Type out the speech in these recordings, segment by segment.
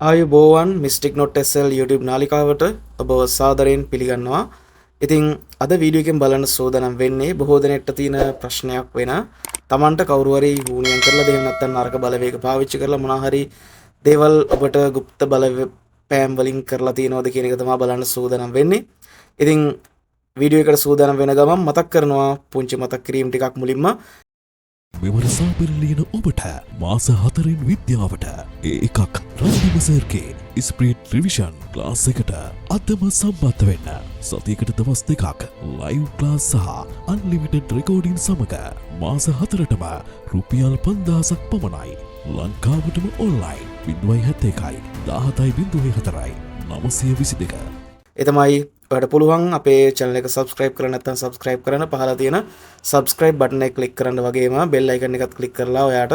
ආයුබෝවන් mystic note SL YouTube නාලිකාවට ඔබ සාදරයෙන් පිළිගන්නවා. ඉතින් අද වීඩියෝ එකෙන් බලන්න සූදානම් වෙන්නේ බොහෝ දෙනෙක්ට තියෙන ප්‍රශ්නයක් වෙන Tamanට කවුරු හරි වුණියම් කරලා දෙන්න නැත්නම් නරක බලවේග පාවිච්චි කරලා මොනවා හරි දේවල් ඔබට গুপ্ত බලපෑම් වලින් කරලා තියෙනවද කියන එක තමයි බලන්න සූදානම් වෙන්නේ. ඉතින් වීඩියෝ එකට සූදානම් වෙන ගමන් මතක් කරනවා පුංචි මතක් කිරීම ටිකක් මුලින්ම මෙවර සාපිරලියන ඔබට මාස 4න් විද්‍යාවට එකක් රන්දිම සර්ගේ ස්ප්‍රීට් රිවිෂන් ක්ලාස් එකට අදම සම්බන්ධ වෙන්න. සතියකට දවස් දෙකක් ලයිව් ක්ලාස් සහ අන්ලිමිටඩ් රෙකෝඩින් සමග මාස 4ටම රුපියල් 5000ක් පමණයි. ලංකාවටම ඔන්ලයින් 071 17.04 922. එතමයි ඔයාලට පුළුවන් අපේ channel එක subscribe කරන්න නැත්නම් subscribe කරන්න පහළ තියෙන subscribe button එක click කරන්න වගේම bell icon එකත් click කරලා ඔයාට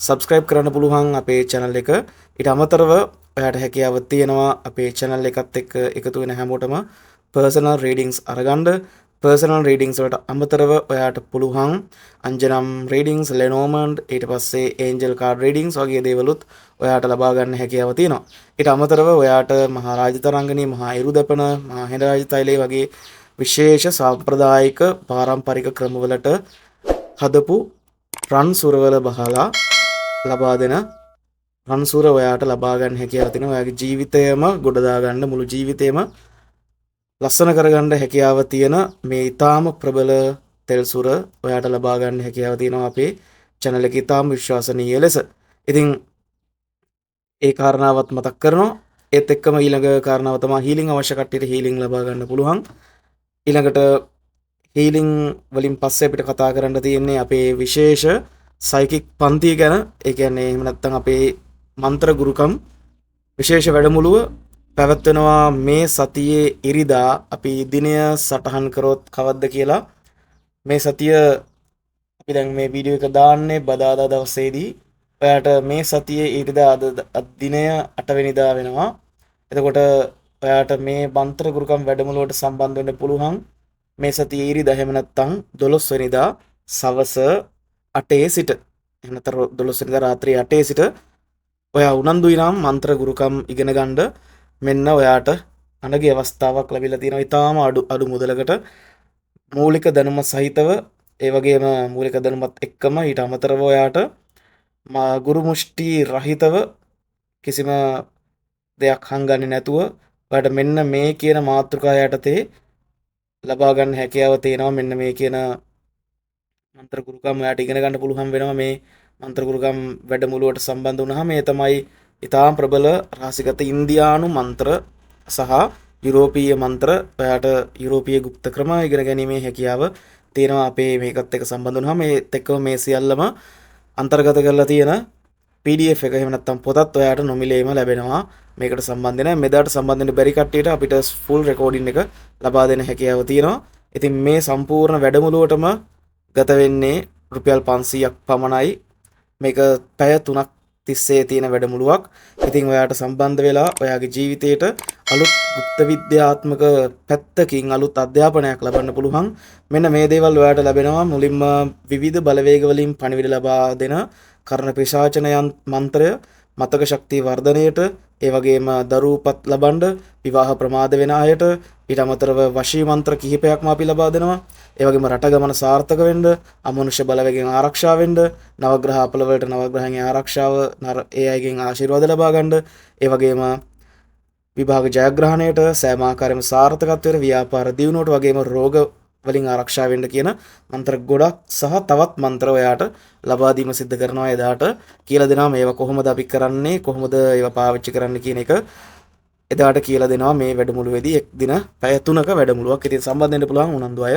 subscribe කරන්න පුළුවන් අපේ channel එක. ඊට අමතරව ඔයාට හැකියාව තියෙනවා අපේ channel එකත් එක්ක එකතු වෙන හැමෝටම personal readings අරගන්න. personal readings වලට අමතරව ඔයාට පුළුවන් අංජනම් readings, Lenormand, ඊට පස්සේ angel card readings වගේ දේවලුත් ඔයාට ලබා ගන්න හැකියාව තියෙනවා. ඊට අමතරව ඔයාට මහා රාජතරංගනී, මහා ඉරුදැපන, මහා හෙළරාජතෛලය වගේ විශේෂ සාම්ප්‍රදායික පාරම්පරික ක්‍රමවලට හදපු රන් සුරවල බහලා ලබා දෙන රන් සුර ඔයාට ලබා ගන්න හැකියාව තියෙනවා. ඔයාගේ ජීවිතයම ගොඩ දා ගන්න, මුළු ජීවිතේම ලස්සන කරගන්න හැකියාව තියෙන මේ ඊටාම ප්‍රබල තෙල් සුර ඔයාට ලබා ගන්න හැකියාව තියෙනවා අපේ channel එකේ ඊටාම විශ්වසනීය ලෙස. ඉතින් ඒ කාරණාවත් මතක් කරනවා. ඒත් එක්කම ඊළඟ කාරණාව තමයි හීලින් අවශ්‍ය කට්ටියට හීලින් ලබා ගන්න පුළුවන්. ඊළඟට හීලින් වලින් පස්සේ අපිට කතා කරන්න තියෙන්නේ අපේ විශේෂ සයිකික් පන්තිය ගැන. ඒ කියන්නේ එහෙම නැත්නම් අපේ මන්ත්‍ර ගුරුකම් විශේෂ වැඩමුළුව පැවැත්වෙනවා මේ සතියේ ඉරිදා. අපි දිනය සටහන් කරොත් කවද්ද කියලා මේ සතිය අපි දැන් මේ වීඩියෝ එක දාන්නේ බදාදා දවසේදී. ඔයාට මේ සතියේ ඉරිදා අද දිනය 8 වෙනිදා වෙනවා. එතකොට ඔයාට මේ මන්ත්‍ර ගුරුකම් වැඩමුළුවට සම්බන්ධ වෙන්න පුළුවන් මේ සතියේ ඉරිදා එහෙම නැත්නම් 12 වෙනිදා සවස 8 සිට එහෙම නැත්නම් 12 වෙනිදා රාත්‍රී 8 සිට ඔයා උනන්දුයි නම් මන්ත්‍ර ගුරුකම් ඉගෙන ගන්න මෙන්න ඔයාට අනගේ අවස්ථාවක් ලැබිලා තියෙනවා. ඊටාම අඩු මුදලකට මූලික දැනුම සහිතව, ඒ වගේම මූලික දැනුමත් එක්කම ඊට අමතරව ඔයාට ගුරු මුෂ්ටි රහිතව කිසිම දෙයක් හංගන්නේ නැතුව ඔයාට මෙන්න මේ කියන මාතෘකාව යටතේ ලබා ගන්න හැකියාව තියෙනවා. මෙන්න මේ කියන මන්ත්‍ර ගුරුකම් ඔයාට ඉගෙන ගන්න පුළුවන් වෙනවා මේ මන්ත්‍ර ගුරුකම් වැඩමුළුවට සම්බන්ධ වුණාම. මේ තමයි ඉතාම ප්‍රබල රහසිගත ඉන්දියානු මන්ත්‍ර සහ යුරෝපීය මන්ත්‍ර. ඔයාට යුරෝපීය গুপ্ত ක්‍රම ඉගෙන ගැනීමේ හැකියාව තියෙනවා අපේ මේකත් එක්ක සම්බන්ධ වුණාම. මේත් එක්කම මේ සියල්ලම අන්තර්ගත කරලා තියෙන PDF එක එහෙම නැත්නම් පොතත් ඔයාට නොමිලේම ලැබෙනවා. මේකට සම්බන්ධ වෙන මෙදාට සම්බන්ධ වෙන්න බැරි කට්ටියට අපිට ෆුල් රෙකෝඩින් එක ලබා දෙන හැකියාව තියෙනවා. ඉතින් මේ සම්පූර්ණ වැඩමුළුවටම ගත වෙන්නේ රුපියල් 500ක් පමණයි. මේක පැය 3ක් තිස්සේ තියෙන වැඩමුළුවක්. ඉතින් ඔයාට සම්බන්ධ වෙලා ඔයාගේ ජීවිතේට අලුත් গুপ্ত විද්‍යාත්මක පැත්තකින් අලුත් අධ්‍යාපනයක් ලබන්න පුළුවන්. මෙන්න මේ දේවල් ඔයාට ලැබෙනවා. මුලින්ම විවිධ බලවේග වලින් පණිවිඩ ලබා දෙන කර්ණ පිශාචන මන්ත්‍රය, මතක ශක්තිය වර්ධනයට, ඒ වගේම දරුපත් ලබන්න, විවාහ ප්‍රමාද වෙන අයට, ඊට අමතරව වශී මන්ත්‍ර කිහිපයක්ම අපි ලබා දෙනවා. ඒ වගේම රට ගමන සාර්ථක වෙන්න, අමනුෂ්‍ය බලවේගයෙන් ආරක්ෂා වෙන්න, නවග්‍රහ අපල වලට නවග්‍රහයන්ගේ ආරක්ෂාව, ඒ අයගෙන් ආශිර්වාද ලබා ගන්න, ඒ වගේම විභාග ජයග්‍රහණයට, සෑම ආකාරයෙන්ම සාර්ථකත්වයට, ව්‍යාපාර දියුණුවට වගේම රෝග වලින් ආරක්ෂා වෙන්න කියන මන්ත්‍ර ගොඩක් සහ තවත් මන්ත්‍ර ඔයාට ලබා දීම සිද්ධ කරනවා. එදාට කියලා දෙනවා මේවා කොහොමද අපි කරන්නේ, කොහොමද ඒවා පාවිච්චි කරන්න කියන එක එදාට කියලා දෙනවා මේ වැඩමුළුවේදී. එක් දින පැය 3ක වැඩමුළුවක්. ඉතින් සම්බන්ධ වෙන්න පුළුවන් උනන්දු අය.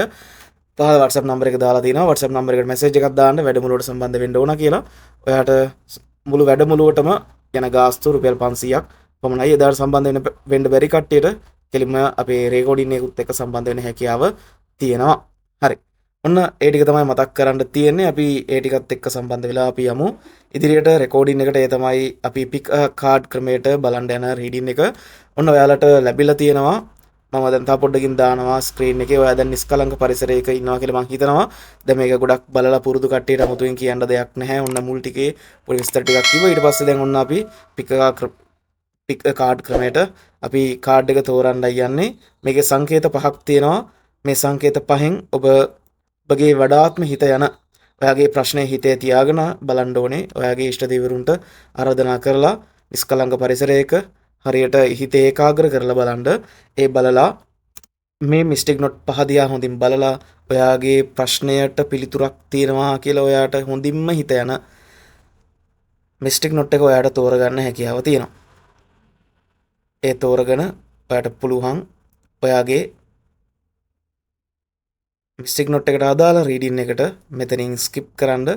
පහළ WhatsApp නම්බර එක දාලා තියෙනවා. WhatsApp නම්බර එකට මැසේජ් එකක් දාන්න වැඩමුළුවට සම්බන්ධ වෙන්න ඕන කියලා. ඔයාට මුළු වැඩමුළුවටම යන ගාස්තු රුපියල් 500ක් පමණයි. එදාට සම්බන්ධ වෙන්න බැරි කට්ටියට කෙලින්ම අපේ රෙකෝඩින් එකකුත් එක්ක සම්බන්ධ වෙන්න හැකියාව තියෙනවා. හරි. ඔන්න ඒ ටික තමයි මතක් කරන්න තියෙන්නේ. අපි ඒ ටිකත් එක්ක සම්බන්ධ වෙලා අපි යමු ඉදිරියට රෙකෝඩින් එකට. ඒ තමයි අපි පික් කාඩ් ක්‍රමයට බලන්න යන රීඩින් එක. ඔන්න ඔයාලට ලැබිලා තියෙනවා. මම දැන් තා පොඩ්ඩකින් දානවා ස්ක්‍රීන් එකේ. ඔයා දැන් නිස්කලංක පරිසරයක ඉන්නවා කියලා මම හිතනවා. දැන් මේක ගොඩක් බලලා පුරුදු කට්ටියට අමුතුවෙන් කියන්න දෙයක් නැහැ. ඔන්න මුල් ටිකේ පොඩි විස්තර ටිකක් කිව්වා. ඊට පස්සේ දැන් ඔන්න අපි පික් පික් කාඩ් ක්‍රමයට අපි කාඩ් එක තෝරන්නයි යන්නේ. මේකේ සංකේත පහක් තියෙනවා. මේ සංකේත පහෙන් ඔබගේ වඩාත්ම හිත යන ඔයාගේ ප්‍රශ්නය හිතේ තියාගෙන බලන්න ඕනේ. ඔයාගේ ඉෂ්ට දෙවිවරුන්ට ආරාධනා කරලා නිස්කලංක පරිසරයක හරියට හිත ඒකාග්‍ර කරලා බලන්න. ඒ බලලා මේ මිස්ටේක් නොට් පහ දිහා හොඳින් බලලා ඔයාගේ ප්‍රශ්නයට පිළිතුරක් තියෙනවා කියලා ඔයාට හොඳින්ම හිත යන මිස්ටේක් නොට් එක ඔයාට තෝරගන්න හැකියාව තියෙනවා. ඒ තෝරගෙන ඔයාට පුළුවන් ඔයාගේ මිස්ටේක් නොට් එකට අදාළ රීඩින් එකට මෙතනින් ස්කිප් කරන්න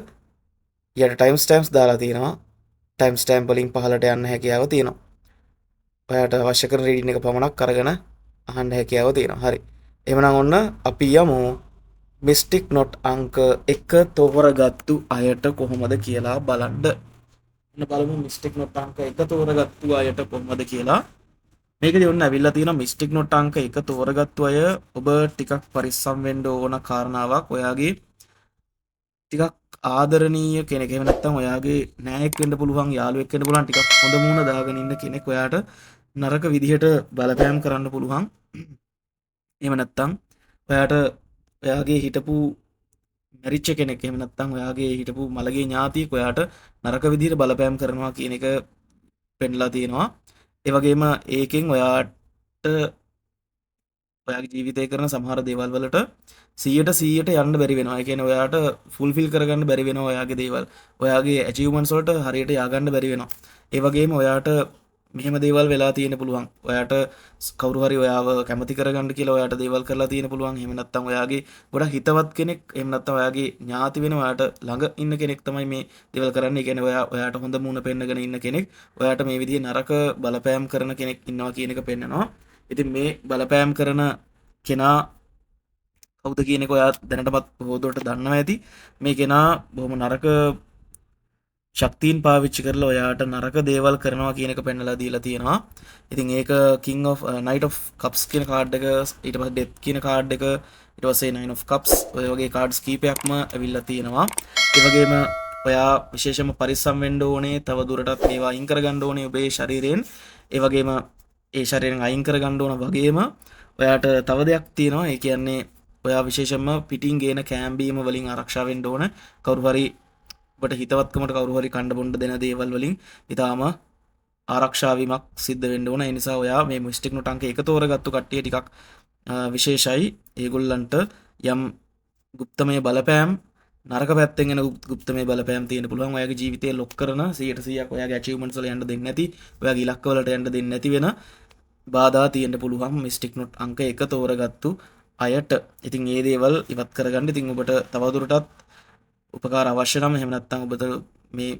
යට ටයිම් ස්ටෑම්ප්ස් දාලා තියෙනවා. ටයිම් ස්ටෑම්ප් වලින් පහළට යන්න හැකියාව තියෙනවා. ඔයාට අවශ්‍ය කරන රීඩින් එක පමණක් අරගෙන අහන්න හැකියාව තියෙනවා. හරි. එහෙනම් ඔන්න අපි යමු මිස්ටේක් නොට් අංක 1 තෝරගත්තු අයට කොහොමද කියලා බලන්න. ඔන්න බලමු මිස්ටේක් නොට් අංක 1 තෝරගත්තු අයට කොහොමද කියලා. මේකදී ඔන්න ඇවිල්ලා තියෙනවා මිස්ටේක් නොට් අංක 1 තෝරගත්තු අය ඔබ ටිකක් පරිස්සම් වෙන්න ඕන කාරණාවක්. ඔයාගේ ටිකක් ආදරණීය කෙනෙක් එහෙම නැත්නම් ඔයාගේ නෑයෙක් වෙන්න පුළුවන්, යාළුවෙක් වෙන්න පුළුවන්, ටිකක් හොඳ මුණ දාගෙන ඉන්න කෙනෙක් ඔයාට නරක විදිහට බලපෑම් කරන්න පුළුවන්. එහෙම නැත්නම් ඔයාට ඔයාගේ හිටපු මැරිච්ච කෙනෙක් එහෙම නැත්නම් ඔයාගේ හිටපු මළගේ ඥාතියෙක් ඔයාට නරක විදිහට බලපෑම් කරනවා කියන එක පෙන්ලා තියෙනවා. ඒ වගේම ඒකෙන් ඔයාට ඔයාගේ ජීවිතේ කරන සමහර දේවල් වලට 100% යන්න බැරි වෙනවා. ඒ කියන්නේ ඔයාට ෆුල්ෆිල් කරගන්න බැරි වෙනවා ඔයාගේ දේවල්. ඔයාගේ ඇචීව්මන්ට්ස් වලට හරියට ය아가න්න බැරි වෙනවා. ඒ වගේම ඔයාට මෙහෙම දේවල් වෙලා තියෙන පුළුවන්. ඔයාට කවුරු හරි ඔයාව කැමති කරගන්න කියලා ඔයාට දේවල් කරලා තියෙන පුළුවන්. එහෙම නැත්නම් ඔයාගේ ගොඩක් හිතවත් කෙනෙක්, එහෙම නැත්නම් ඔයාගේ ඥාති වෙන ඔයාට ළඟ ඉන්න කෙනෙක් තමයි මේ දේවල් කරන්නේ. ඒ කියන්නේ ඔයාට හොඳ මුණ පෙන්නගෙන ඉන්න කෙනෙක් ඔයාට මේ විදිහේ නරක බලපෑම් කරන කෙනෙක් ඉන්නවා කියන එක පෙන්නනවා. ඉතින් මේ බලපෑම් කරන කෙනා කවුද කියන එක ඔයා දැනටමත් හොඳට දන්නවා ඇති. මේ කෙනා බොහොම නරක ශක්තියින් පාවිච්චි කරලා ඔයාට නරක දේවල් කරනවා කියන එක පෙන්නලා දීලා තියෙනවා. ඉතින් ඒක King of Knight of Cups කියන කාඩ් එක, ඊට පස්සේ Death කියන කාඩ් එක, ඊට පස්සේ Nine of Cups ඔය වගේ කාඩ්ස් කීපයක්ම ඇවිල්ලා තියෙනවා. ඒ වගේම ඔයා විශේෂයෙන්ම පරිස්සම් වෙන්න ඕනේ. තව දුරටත් ඒවා අයින් කරගන්න ඕනේ ඔබේ ශරීරයෙන්. ඒ වගේම ඒ ශරීරයෙන් අයින් කරගන්න ඕන වගේම ඔයාට තව දෙයක් තියෙනවා. ඒ කියන්නේ ඔයා විශේෂයෙන්ම පිටින් ගේන කෑම්බීම වලින් ආරක්ෂා වෙන්න ඕන. කවුරු හරි ඔබට හිතවත්කමට කවුරු හරි කන්න බොන්න දෙන දේවල් වලින් ඊටාම ආරක්ෂා වීමක් සිද්ධ වෙන්න ඕන. ඒ නිසා ඔයා මේ මිස්ටේක් නොට් අංක 1 තෝරගත්තු කට්ටිය ටිකක් විශේෂයි. ඒගොල්ලන්ට යම් গুপ্তමය බලපෑම්, නරක පැත්තෙන් එන গুপ্তමය බලපෑම් තියෙන පුළුවන්. ඔයාගේ ජීවිතේ ලොක් කරන 100%ක් ඔයාගේ ඇචීව්මන්ට්ස් වල යන්න දෙන්නේ නැති, ඔයාගේ ඉලක්ක වලට යන්න දෙන්නේ නැති වෙන බාධා තියෙන්න පුළුවන් මිස්ටේක් නොට් අංක 1 තෝරගත්තු අයට. ඉතින් මේ දේවල් ඉවත් කරගන්න ඉතින් ඔබට තවදුරටත් උපකාර අවශ්‍ය නම්, එහෙම නැත්නම් ඔබට මේ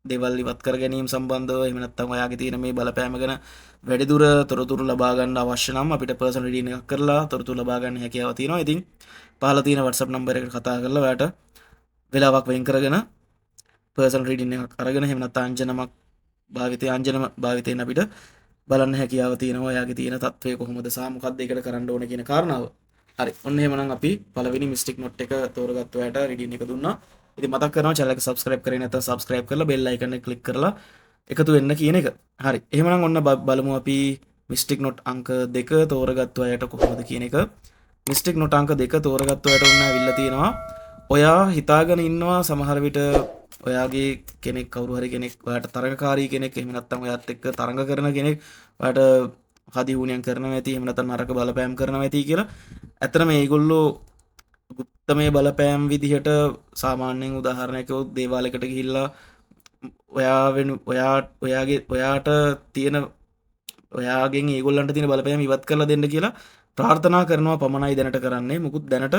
දේවල් ඉවත් කර ගැනීම සම්බන්ධව, එහෙම නැත්නම් ඔයාගේ තියෙන මේ බලපෑම ගැන වැඩිදුර තොරතුරු ලබා ගන්න අවශ්‍ය නම් අපිට පර්සනල් රීඩින් එකක් කරලා තොරතුරු ලබා ගන්න හැකියාව තියෙනවා. ඉතින් පහළ තියෙන WhatsApp නම්බර් එකට කතා කරලා ඔයාට වෙලාවක් වෙන් කරගෙන පර්සනල් රීඩින් එකක් අරගෙන, එහෙම නැත්නම් අංජනම භාවිතයෙන් අපිට බලන්න හැකියාව තියෙනවා ඔයාගේ තියෙන තත්ත්වය කොහොමද සහ මොකක්ද ඒකට කරන්න ඕනේ කියන කාරණාව. හරි. ඔන්න එහෙමනම් අපි පළවෙනි මිස්ටේක් නොට් එක තෝරගත්ත ඔයාට රීඩින් එක දුන්නා. ඉතින් මතක් කරනවා channel එක subscribe කරේ නැත්නම් subscribe කරලා bell icon එක click කරලා එකතු වෙන්න කියන එක. හරි. එහෙමනම් ඔන්න බලමු අපි මිස්ටේක් නොට් අංක 2 තෝරගත්ත අයට කොහොමද කියන එක. මිස්ටේක් නොට් අංක 2 තෝරගත්ත අයට ඔන්න ඇවිල්ලා තියෙනවා. ඔයා හිතාගෙන ඉන්නවා සමහර විට ඔයාගේ කෙනෙක්, කවුරු හරි කෙනෙක් ඔයාට තරඟකාරී කෙනෙක්, එහෙම නැත්නම් ඔයාත් එක්ක තරඟ කරන කෙනෙක් ඔයාට හදි හුණියම් කරනවා ඇති, එහෙම නැත්නම් නරක බලපෑම් කරනවා ඇති කියලා. ඇත්තටම මේගොල්ලෝ ಗುಪ್ತමය බලපෑම් විදිහට සාමාන්‍යයෙන් උදාහරණයක් දේවාලයකට ගිහිල්ලා ඔයාට තියෙන ඔයාගෙන් ඒගොල්ලන්ට තියෙන බලපෑම් ඉවත් කරලා දෙන්න කියලා ප්‍රාර්ථනා කරනවා පමණයි දැනට කරන්නේ. මුකුත් දැනට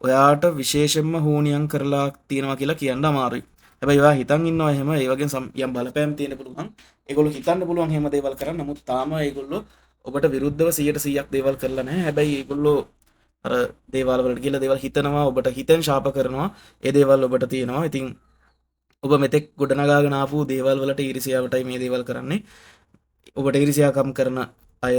ඔයාට විශේෂයෙන්ම හුණියම් කරලා තියෙනවා කියලා කියන්න අමාරුයි. හැබැයි ඔයා හිතන් ඉන්නවා එහෙම ඒ වගේ යම් බලපෑම් තියෙන පුළුවන්. ඒගොල්ලෝ හිතන්න පුළුවන් එහෙම දේවල් කරන්න. නමුත් තාම ඒගොල්ලෝ ඔබට විරුද්ධව 100%ක් දේවල් කරලා නැහැ. හැබැයි ඒගොල්ලෝ අර දේවල් වලට කියලා දේවල් හිතනවා, ඔබට හිතෙන් ශාප කරනවා. ඒ දේවල් ඔබට තියෙනවා. ඉතින් ඔබ මෙතෙක් ගොඩනගාගෙන ආපු දේවල් වලට ඊර්ෂ්‍යාවටයි මේ දේවල් කරන්නේ. ඔබට ඊර්ෂ්‍යාකම් කරන අය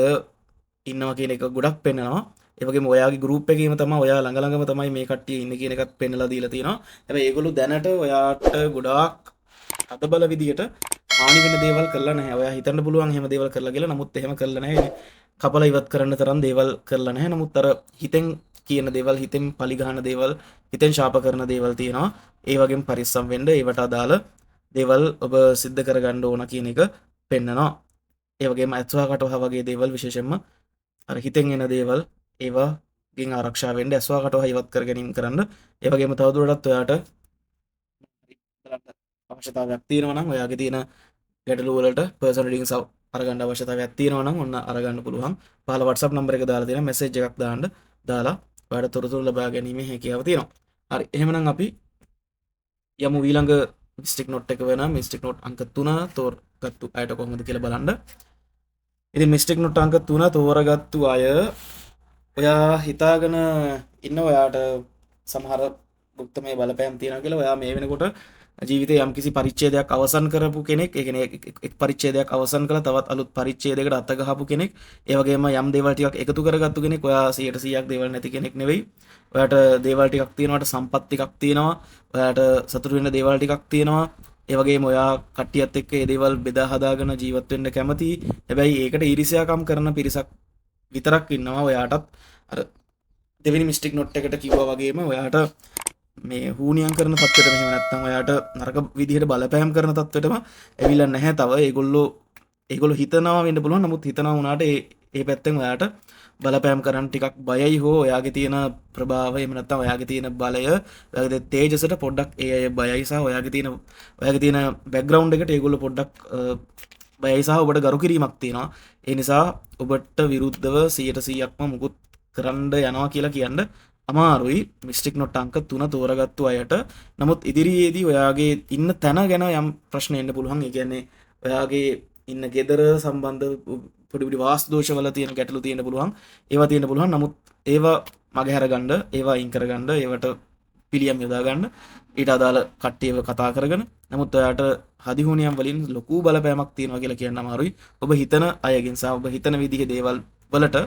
ඉන්නවා කියන එක ගොඩක් පෙන්නනවා. ඒ වගේම ඔයාගේ ගෲප් එකේම තමයි, ඔයා ළඟම තමයි මේ කට්ටිය ඉන්නේ කියන එකත් පෙන්නලා දීලා තියෙනවා. හැබැයි ඒගොල්ලෝ දැනට ඔයාට ගොඩාක් අදබල විදියට හානි වෙන දේවල් කරලා නැහැ. ඔයා හිතන්න පුළුවන් එහෙම දේවල් කරලා කියලා. නමුත් එහෙම කරලා නැහැ. කපලා ඉවත් කරන්න තරම් දේවල් කරලා නැහැ. නමුත් අර හිතෙන් කියන දේවල්, හිතෙන් පලි ගහන දේවල්, හිතෙන් ශාප කරන දේවල් තියෙනවා. ඒ වගේම පරිස්සම් වෙන්න, ඒවට අදාළ දේවල් ඔබ සිද්ධ කරගන්න ඕන කියන එක පෙන්නනවා. ඒ වගේම ඇත්වා කටවහ වගේ දේවල් විශේෂයෙන්ම අර හිතෙන් එන දේවල් ඒවාගෙන් ආරක්ෂා වෙන්න ඇස්වා කටවහ ඉවත් කර ගැනීම කරන්න. ඒ වගේම තවදුරටත් ඔයාට අවශ්‍යතාවයක් තියෙනවා නම් ඔයාගේ තියෙන ගැටලු වලට පර්සනල් රීඩින්ග්ස් අරගන්න අවශ්‍යතාවයක් තියෙනවා නම් ඔන්න අරගන්න පුළුවන්. පහළ WhatsApp නම්බර එක දාලා තියෙනවා. මෙසේජ් එකක් දාලා ඔයාලට තොරතුරු ලබා ගැනීමේ හැකියාව තියෙනවා. හරි. එහෙමනම් අපි යමු ඊළඟ මිස්ටික් නොට් එක වෙන මිස්ටික් නොට් අංක 3 තෝරගත්තු අයට කොහොමද කියලා බලන්න. ඉතින් මිස්ටික් නොට් අංක 3 තෝරගත්තු අය ඔයා හිතාගෙන ඉන්න ඔයාට සමහර ගුප්තමය බලපෑම් තියෙනවා කියලා. ඔයා මේ වෙනකොට ජීවිතේ යම්කිසි පරිච්ඡේදයක් අවසන් කරපු කෙනෙක්. ඒ කියන්නේ එක් පරිච්ඡේදයක් අවසන් කළා තවත් අලුත් පරිච්ඡේදයකට අත ගහපු කෙනෙක්. ඒ වගේම යම් දේවල් ටිකක් එකතු කරගත්තු කෙනෙක්. ඔයා 100%ක් දේවල් නැති කෙනෙක් නෙවෙයි. ඔයාට දේවල් ටිකක් තියෙනවාට සම්පත් ටිකක් තියෙනවා. ඔයාට සතුටු වෙන්න දේවල් ටිකක් තියෙනවා. ඒ වගේම ඔයා කට්ටියත් එක්ක මේ දේවල් බෙදා හදාගෙන ජීවත් වෙන්න කැමතියි. හැබැයි ඒකට ඊර්ෂ්‍යාකම් කරන පිරිසක් විතරක් ඉන්නවා. ඔයාටත් අර දෙවෙනි මිස්ටික් නොට් එකට කිව්වා වගේම ඔයාට මේ හූනියම් කරන තත්ත්වෙට මෙහෙම නැත්තම් ඔයාට නරක විදිහට බලපෑම් කරන තත්ත්වෙටම ඇවිල්ලා නැහැ. තව ඒගොල්ලෝ හිතනවා වෙන්න පුළුවන්. නමුත් හිතනවා වුණාට ඒ පැත්තෙන් ඔයාට බලපෑම් කරන්න ටිකක් බයයි හෝ ඔයාගේ තියෙන ප්‍රභාවය එහෙම නැත්තම් ඔයාගේ තියෙන බලය ඔයාගේ තේජසට පොඩ්ඩක් ඒ අය බයයි සහ ඔයාගේ තියෙන බෑග්ග්‍රවුන්ඩ් එකට ඒගොල්ලෝ පොඩ්ඩක් බයයි සහ ඔබට ගරු කිරීමක් තියෙනවා. ඒ නිසා ඔබට විරුද්ධව 100%ක්ම මුකුත් කරන්න යනවා කියලා කියන්න අමාරුයි. මිස්ටික් නොට් අංක 3 තෝරගත්තු අයට. නමුත් ඉදිරියේදී ඔයාගේ ඉන්න තැන ගැන යම් ප්‍රශ්න එන්න පුළුවන්. ඒ කියන්නේ ඔයාගේ ඉන්න ගෙදර සම්බන්ධ පොඩි වාස්තු දෝෂවල තියෙන ගැටලු තියෙන්න පුළුවන්. ඒවා තියෙන්න පුළුවන්. නමුත් ඒවා මගහැර ගන්න, ඒවා අයින් කරගන්න, ඒවට පිළියම් යොදා ගන්න. ඊට අදාළ කට්ටියව කතා කරගෙන. නමුත් ඔයාට හදිහුනියම් වලින් ලොකු බලපෑමක් තියෙනවා කියලා කියන්න අමාරුයි. ඔබ හිතන අයගෙන් සහ ඔබ හිතන විදිහේ දේවල් වලට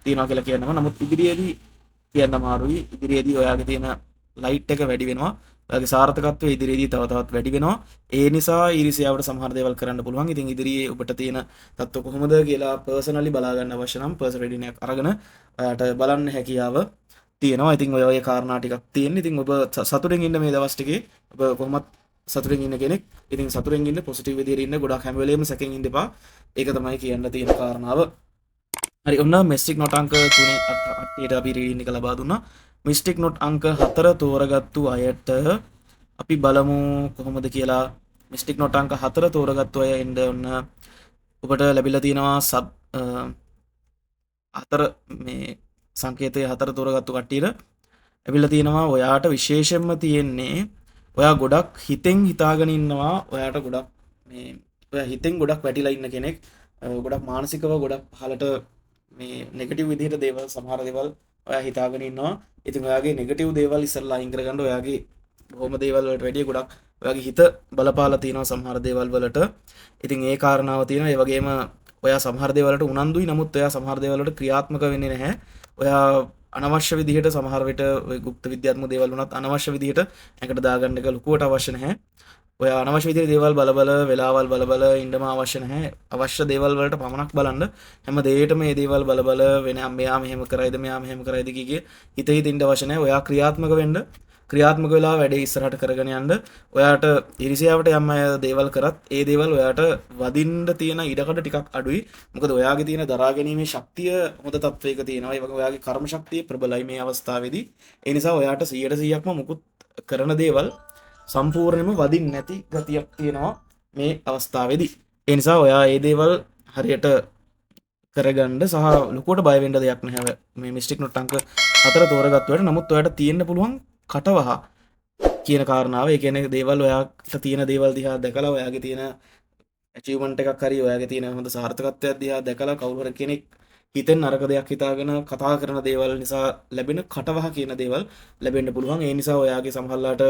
තියෙනවා කියලා කියනවා. නමුත් ඉදිරියේදී කියන්න අමාරුයි. ඉදිරියේදී ඔයාගේ තියෙන ලයිට් එක වැඩි වෙනවා. ඔයාගේ සාර්ථකත්වය ඉදිරියේදී තව තවත් වැඩි වෙනවා. ඒ නිසා ඊර්ෂ්‍යාවට සමහර දේවල් කරන්න පුළුවන්. ඉතින් ඉදිරියේ ඔබට තියෙන තත්ත්ව කොහොමද කියලා පර්සනලි බලා ගන්න අවශ්‍ය නම් පර්සනල් රීඩින් එකක් අරගෙන ඔයාට බලන්න හැකියාව තියෙනවා. ඉතින් ඔය කාරණා ටිකක් තියෙන. ඉතින් ඔබ සතුටින් ඉන්න මේ දවස් ටිකේ ඔබ කොහොමත් සතුටින් ඉන්න කෙනෙක්. ඉතින් සතුටින් ඉන්න, පොසිටිව් විදිහට ඉන්න, ගොඩක් හැම වෙලේම සැකෙන් ඉන්න එපා. ඒක තමයි කියන්න තියෙන කාරණාව. හරි, ඔන්න මිස්ටික් නොට් අංක 3 අට්ටියට අපි රීඩින් එක ලබා දුන්නා. මිස්ටික් නොට් අංක 4 තෝරගත්තු අයට අපි බලමු කොහොමද කියලා. මිස්ටික් නොට් අංක 4 තෝරගත්තු අය එන්න ඔන්න ඔබට ලැබිලා තියෙනවා සබ් 4 මේ සංකේතය 4 තෝරගත්තු කට්ටියට ලැබිලා තියෙනවා. ඔයාට විශේෂයෙන්ම තියෙන්නේ ඔයා ගොඩක් හිතෙන් හිතාගෙන ඉන්නවා. ඔයාට ගොඩක් මේ ඔයා හිතෙන් ගොඩක් වැටිලා ඉන්න කෙනෙක්. ගොඩක් මානසිකව ගොඩක් පහලට මේ නෙගටිව් විදිහට දේවල්, සමහර දේවල් ඔයා හිතාගෙන ඉන්නවා. ඉතින් ඔයාගේ නෙගටිව් දේවල් ඉස්සරලා අයින් කරගන්න. ඔයාගේ බොහොම දේවල් වලට වැඩිය ගොඩක් ඔයාගේ හිත බලපාලා තියෙනවා සමහර දේවල් වලට. ඉතින් ඒ කාරණාව තියෙනවා. ඒ වගේම ඔයා සමහර දේවල් වලට උනන්දුයි. නමුත් ඔයා සමහර දේවල් වලට ක්‍රියාත්මක වෙන්නේ නැහැ. ඔයා අනවශ්‍ය විදිහට සමහර විට ඔය গুপ্ত විද්‍යාත්මක දේවල් වුණත් අනවශ්‍ය විදිහට ඇඟට දාගන්න එක ලොකුවට අවශ්‍ය නැහැ. ඔය අනවශ්‍ය විදිහේ දේවල් බල වෙලාවල් බල ඉන්නම අවශ්‍ය නැහැ. අවශ්‍ය දේවල් වලට පමණක් බලන්න. හැම දෙයකටම මේ දේවල් බල වෙන මෙයා මෙහෙම කරයිද මෙයා මෙහෙම කරයිද කිය හිත ඉන්න අවශ්‍ය නැහැ. ඔයා ක්‍රියාත්මක වෙන්න. ක්‍රියාත්මක වෙලා වැඩේ ඉස්සරහට කරගෙන යන්න. ඔයාට ඉරිසියාවට යම් අය දේවල් කරත් ඒ දේවල් ඔයාට වදින්න තියෙන ඉඩකඩ ටිකක් අඩුයි. මොකද ඔයාගේ තියෙන දරා ගැනීමේ ශක්තිය හොඳ තත්වයක තියෙනවා. ඒ වගේ ඔයාගේ කර්ම ශක්තිය ප්‍රබලයි මේ අවස්ථාවේදී. ඒ නිසා ඔයාට 100%ක්ම මුකුත් කරන දේවල් සම්පූර්ණයෙන්ම වදින්න නැති ගතියක් තියෙනවා මේ අවස්ථාවේදී. ඒ නිසා ඔයා මේ දේවල් හරියට කරගන්න සහ ලොකුවට බය වෙන්න දෙයක් නැහැ මේ මිස්ටික් නොට් අංක 4 තෝරගත්තුවට. නමුත් ඔයාට තියෙන්න පුළුවන් කටවහ කියන කාරණාව. ඒ කියන්නේ දේවල් ඔයාට තියෙන දේවල් දිහා දැකලා ඔයාගේ තියෙන ඇචීව්මන්ට් එකක් හරි ඔයාගේ තියෙන හොඳ සාර්ථකත්වයක් දිහා දැකලා කවුරු හරි කෙනෙක් හිතෙන් නරක දෙයක් හිතාගෙන කතා කරන දේවල් නිසා ලැබෙන කටවහ කියන දේවල් ලැබෙන්න පුළුවන්. ඒ නිසා ඔයාගේ සමහරලාට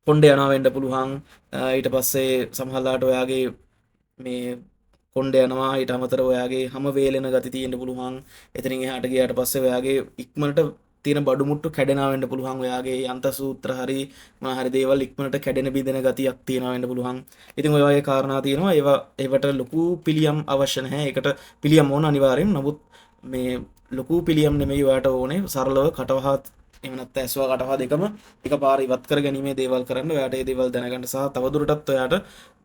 කොණ්ඩේ යනවා වෙන්න පුළුවන්. ඊට පස්සේ සමහරලාට ඔයාගේ මේ කොණ්ඩේ යනවා. ඊට අමතරව ඔයාගේ හැම වේලෙන ගති තියෙන්න පුළුවන්. එතනින් එහාට ගියාට පස්සේ ඔයාගේ ඉක්මනට තියෙන බඩු මුට්ටු කැඩෙනවා වෙන්න පුළුවන්. ඔයාගේ යන්ත්‍ර සූත්‍ර හරි මොනවා හරි දේවල් ඉක්මනට කැඩෙන බිඳෙන ගතියක් තියෙනවා වෙන්න පුළුවන්. ඉතින් ඔය වගේ කාරණා තියෙනවා. ඒවට ලොකු පිළියම් අවශ්‍ය නැහැ. ඒකට පිළියම් ඕන අනිවාර්යෙන්. නමුත් මේ ලොකු පිළියම් නෙමෙයි ඔයාට ඕනේ. සරලව කටවහත් එහෙම නැත්නම් ඇස්වා කටවහ දෙකම එකපාර ඉවත් කර ගැනීමේ දේවල් කරන්න. ඔයාට මේ දේවල් දැනගන්න සහ තවදුරටත් ඔයාට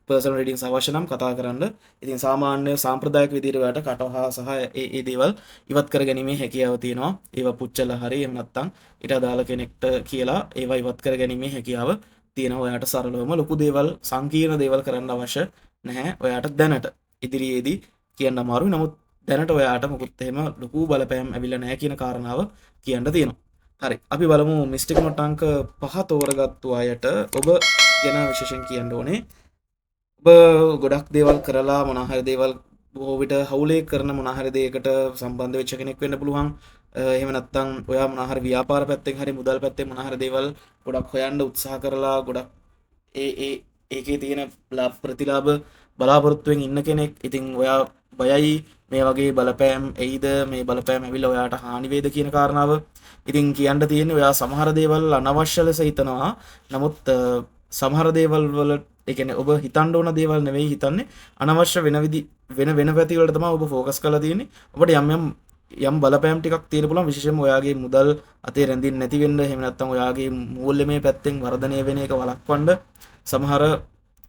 පර්සනල් රීඩින්ග්ස් අවශ්‍ය නම් කතා කරන්න. ඉතින් සාමාන්‍ය සාම්ප්‍රදායික විදිහට ඔයාට කටවහ සහ ඒ දේවල් ඉවත් කර ගැනීමේ හැකියාව තියෙනවා. ඒවා පුච්චලා හරි එහෙම නැත්නම් ඊට අදාළ කෙනෙක්ට කියලා ඒවා ඉවත් කර ගැනීමේ හැකියාව තියෙනවා. ඔයාට සරලවම ලොකු දේවල් සංකීර්ණ දේවල් කරන්න අවශ්‍ය නැහැ. ඔයාට දැනට ඉදිරියේදී කියන්න අමාරුයි. නමුත් දැනට ඔයාට මොකුත් එහෙම ලොකු බලපෑම් ඇවිල්ලා නැහැ කියන කාරණාව කියන්න තියෙනවා. හරි, අපි බලමු මිස්ටික් නොට් අංක 5 තෝරගත්තු අයට ඔබ ගැන විශේෂයෙන් කියන්න ඕනේ. ඔබ ගොඩක් දේවල් කරලා මොනවා හරි දේවල් බොහෝ විට හවුලේ කරන මොනවා හරි දෙයකට සම්බන්ධ වෙච්ච කෙනෙක් වෙන්න පුළුවන්. එහෙම නැත්නම් ඔයා මොනවා හරි ව්‍යාපාර පැත්තෙන් හරි මුදල් පැත්තෙන් මොනවා හරි දේවල් ගොඩක් හොයන්න උත්සාහ කරලා ගොඩක් ඒකේ තියෙන ප්‍රතිලාභ බලාපොරොත්තුවෙන් ඉන්න කෙනෙක්. ඉතින් ඔයා බයයි මේ වගේ බලපෑම් එයිද, මේ බලපෑම් ඇවිල්ලා ඔයාට හානි වේද කියන කාරණාව. ඉතින් කියන්න තියෙන්නේ ඔයා සමහර දේවල් අනවශ්‍ය ලෙස හිතනවා. නමුත් සමහර දේවල් වල ඒ කියන්නේ ඔබ හිතන්න ඕන දේවල් නෙවෙයි හිතන්නේ, අනවශ්‍ය වෙන පැති වලට තමයි ඔබ ફોකස් කරලා තියෙන්නේ. ඔබට යම් බලපෑම් ටිකක් තියෙන පුළුවන්, විශේෂයෙන්ම ඔයාගේ මුදල් අතේ රැඳින්න නැති වෙන්න, එහෙම නැත්නම් ඔයාගේ මූල්‍යමය පැත්තෙන් වර්ධනය වෙන එක වළක්වන්න සමහර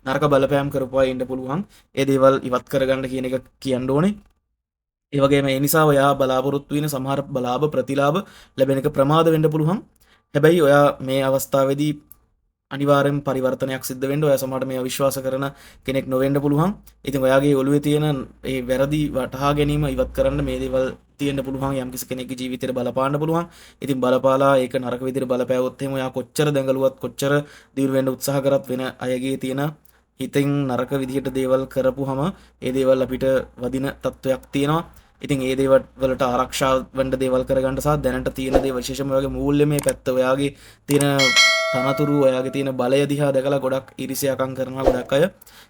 නරක බලපෑම් කරපු අය ඉන්න පුළුවන්. ඒ දේවල් ඉවත් කරගන්න කියන එක කියන්න ඕනේ. ඒ වගේම ඒ නිසා ඔයා බලාපොරොත්තු වෙන සමහර බලාභ ප්‍රතිලාභ ලැබෙන එක ප්‍රමාද වෙන්න පුළුවන්. හැබැයි ඔයා මේ අවස්ථාවේදී අනිවාර්යෙන් පරිවර්තනයක් සිද්ධ වෙන්න. ඔයා සමහරට මේවා විශ්වාස කරන කෙනෙක් නොවෙන්න පුළුවන්. ඉතින් ඔයාගේ ඔළුවේ තියෙන ඒ වැරදි වටහා ගැනීම ඉවත් කරන්න මේ දේවල් තියෙන්න පුළුවන්. යම්කිසි කෙනෙක්ගේ ජීවිතේට බලපාන්න පුළුවන්. ඉතින් බලපාලා ඒක නරක විදිහට බලපෑවොත් එහෙම ඔයා කොච්චර දඟලුවත් කොච්චර දියුණු වෙන්න උත්සාහ කරත් වෙන අයගේ තියෙන හිතෙන් නරක විදිහට දේවල් කරපුවම ඒ දේවල් අපිට වදින තත්වයක් තියෙනවා. ඉතින් ඒ දේවල් වලට ආරක්ෂා වෙන්න දේවල් කරගන්න සහ දැනට තියෙන දේ විශේෂයෙන්ම ඔයාගේ මූල්‍යමය පැත්ත, ඔයාගේ තියෙන තනතුරු, ඔයාගේ තියෙන බලය දිහා දැකලා ගොඩක් ඊර්ෂ්‍යාකම් කරනවා ගොඩක් අය.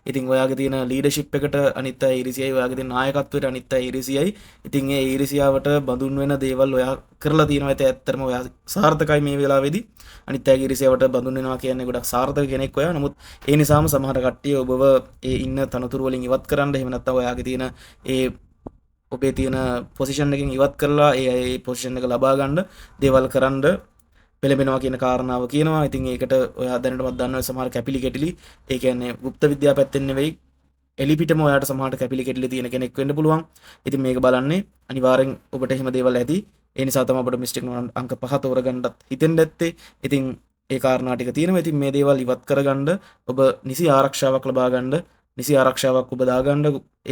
ඉතින් ඔයාගේ තියෙන ලීඩර්ෂිප් එකට අනිත් අය ඊර්ෂ්‍යයි, ඔයාගේ තියෙන නායකත්වයට අනිත් අය ඊර්ෂ්‍යයි. ඉතින් ඒ ඊර්ෂ්‍යාවට බඳුන් වෙන දේවල් ඔයා කරලා තියෙනවා. ඒත් ඇත්තටම ඔයා සාර්ථකයි මේ වෙලාවේදී. අනිත් අයගේ ඊර්ෂ්‍යාවට බඳුන් වෙනවා කියන්නේ ගොඩක් සාර්ථක කෙනෙක් ඔයා. නමුත් ඒ නිසාම සමහර කට්ටිය ඔබව ඒ ඉන්න තනතුරු වලින් ඉවත් කරන්න, එහෙම නැත්නම් ඔයාගේ තියෙන ඒ ඔබේ තියෙන පොසිෂන් එකකින් ඉවත් කරලා ඒ පොසිෂන් එක ලබා ගන්න දේවල් කරන්න පෙළඹෙනවා කියන කාරණාව කියනවා. ඉතින් ඒකට ඔයා දැනටමත් දන්නවා සමහර කැපිලි කෙටිලි, ඒ කියන්නේ গুপ্ত විද්‍යාව පැත්තෙන් නෙවෙයි එලිපිටම ඔයාට සමහරට කැපිලි කෙටිලි තියෙන කෙනෙක් වෙන්න පුළුවන්. ඉතින් මේක බලන්නේ අනිවාර්යෙන් ඔබට එහෙම දේවල් ඇති. ඒ නිසා තමයි අපිට මිස්ටික් අංක 5 තෝරගන්නත් හිතෙන් නැත්තේ. ඉතින් ඒ කාරණා ටික තියෙනවා. ඉතින් මේ දේවල් ඉවත් කරගන්න ඔබ නිසි ආරක්ෂාවක් ලබා ගන්න, නිසි ආරක්ෂාවක් ඔබ දාගන්න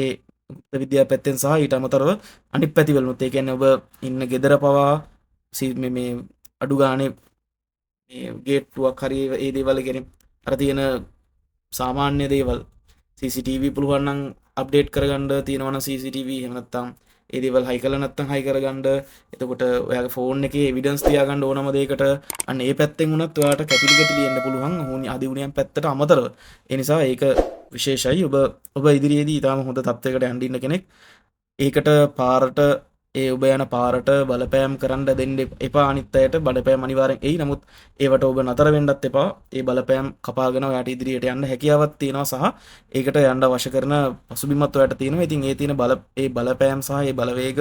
ඒ ಗುಪ್ත විද්‍යාව පැත්තෙන් සහ ඊට අමතරව අනිත් පැති වලුත්. ඒ කියන්නේ ඔබ ඉන්න ගෙදර පවා මේ අඩු ගානේ මේ ගේට්ටුවක් හරි ඒ දේවල් කියන්නේ අර තියෙන සාමාන්‍ය දේවල් CCTV පුළුවන් නම් අප්ඩේට් කරගන්න තියෙනවා නම් CCTV, එහෙම නැත්නම් ඒ දේවල් හයි කරලා නැත්නම් හයි කරගන්න. එතකොට ඔයාගේ ෆෝන් එකේ එවිඩන්ස් තියාගන්න ඕනම දෙයකට අන්න ඒ පැත්තෙන් උනත් ඔයාට කැපිලි කෙටිලි එන්න පුළුවන් අධිගුණයන් පැත්තට අමතරව. ඒ නිසා ඒක විශේෂයි. ඔබ ඉදිරියේදී ඊටාම හොඳ තත්ත්වයකට යන්න ඉන්න කෙනෙක්. ඒකට පාරට ඔබ යන පාරට බලපෑම් කරන්න දෙන්න එපා. අනිත් අයට බලපෑම් අනිවාර්යෙන් එයි. නමුත් ඒවට ඔබ නතර වෙන්නත් එපා. ඒ බලපෑම් කපාගෙන ඔයාට ඉදිරියට යන්න හැකියාවක් තියෙනවා සහ ඒකට යන්න අවශ්‍ය කරන පසුබිමත් ඔයාට තියෙනවා. ඉතින් ඒ තියෙන බලපෑම් සහ ඒ බලවේග,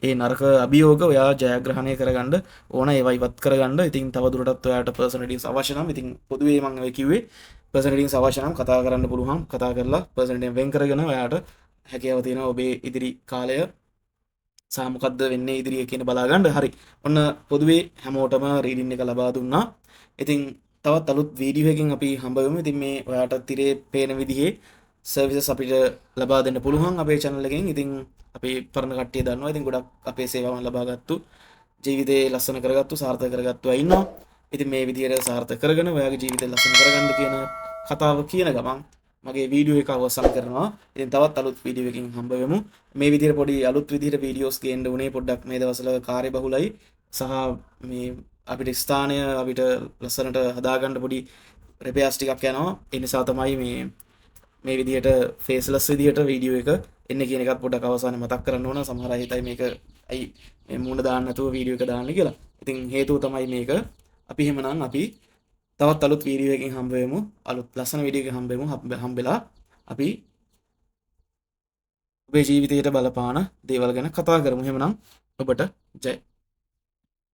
ඒ නරක අභියෝග ඔයා ජයග්‍රහණය කරගන්න ඕන, ඒවා ඉවත් කරගන්න. ඉතින් තව දුරටත් ඔයාට පර්සනල් රීඩින්ග්ස් අවශ්‍ය නම්, ඉතින් පොදුවේ මම ඔය කිව්වේ පර්සනල් රීඩින්ග්ස් අවශ්‍ය නම් කතා කරන්න පුළුවන්. කතා කරලා පර්සනල් රීඩින්ග් වෙන් කරගෙන ඔයාට හැකියාව තියෙනවා ඔබේ ඉදිරි කාලය සාමකද්ද වෙන්නේ ඉදිරිය කියන බලාගන්න. හරි, ඔන්න පොදුවේ හැමෝටම රීඩින් එක ලබා දුන්නා. ඉතින් තවත් අලුත් වීඩියෝ එකකින් අපි හම්බ වෙමු. ඉතින් මේ ඔයාට තිරේ පේන විදිහේ සර්විසස් අපිට ලබා දෙන්න පුළුවන් අපේ channel එකෙන්. ඉතින් අපි පරණ කට්ටිය දන්නවා. ඉතින් ගොඩක් අපේ සේවාවන් ලබාගත්තු, ජීවිතේ ලස්සන කරගත්තු, සාර්ථක කරගත්තු අය ඉන්නවා. ඉතින් මේ විදිහට සාර්ථක කරගෙන ඔයාගේ ජීවිතේ ලස්සන කරගන්න කියන කතාව කියන ගමන් මගේ වීඩියෝ එක අවසන් කරනවා. ඉතින් තවත් අලුත් වීඩියෝ එකකින් හම්බ වෙමු. මේ විදිහට පොඩි අලුත් විදිහට වීඩියෝස් ගේන්න උනේ පොඩ්ඩක් මේ දවස්වල කාර්යබහුලයි සහ මේ අපිට ස්ථානය අපිට ලස්සනට හදාගන්න පොඩි රිපෙයාර්ස් ටිකක් යනවා. ඒ නිසා තමයි මේ මේ විදිහට ෆේස්ලස් විදිහට වීඩියෝ එක එන්න කියන එකත් පොඩ්ඩක් අවසානයේ මතක් කරන්න ඕන. සමහර අය හිතයි මේක ඇයි මේ මූණ දාන්න නැතුව වීඩියෝ එක දාන්නේ කියලා. ඉතින් හේතුව තමයි මේක. අපි එහෙමනම් අපි තවත් අලුත් වීඩියෝ එකකින් හම්බ වෙමු. අලුත් ලස්සන වීඩියෝ එකකින් හම්බ වෙමු. හම්බෙලා අපි ඔබේ ජීවිතයට බලපාන දේවල් ගැන කතා කරමු. එහෙමනම් ඔබට ජය.